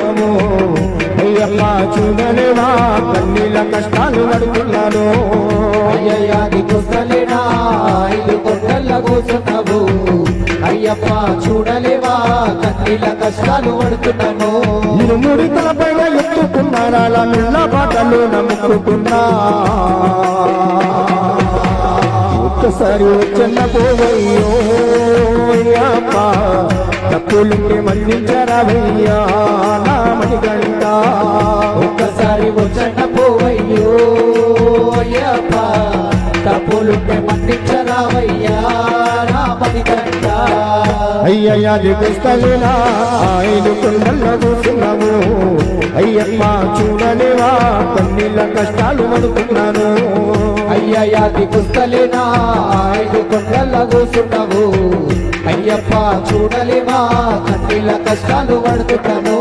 పడుతున్నాము అయ్యప్ప చూడలేవా కన్నీళ్ళ కష్టాలు పడుతున్నాను అయ్యయ్యా దిగుస్తలేనా 5 కొండల కూర్చున్నావు అయ్యప్ప చూడలేవా కన్నీళ్ళ కష్టాలు పడుతున్నాను ఇరుముడి తలపైన ఎత్తుకున్నారా నిన్న బాటలు నమ్ముకున్నా ఒక్కసారి వచ్చన్న పోవయ్యో అయ్యప్ప తప్పులుంటే మన్నించరావయ్యా నా మణికంట ఒక్కసారి వచ్చన్న పోవయ్యో అయ్యప్ప తప్పులుంటే మన్నించరావయ్యా నా మణికంట అయ్యయ్యా దిగుస్తలేనా 5 కొండల్లో కూర్చున్నాము అయ్యప్ప చూడలేవా కన్నీళ్ళ కష్టాలు పడుతున్నాను అయ్యయ్యా దిగుస్తలేనా 5 కొండల కూర్చున్నావు అయ్యప్ప చూడలేవా కన్నీళ్ళ కష్టాలు పడుతున్నాను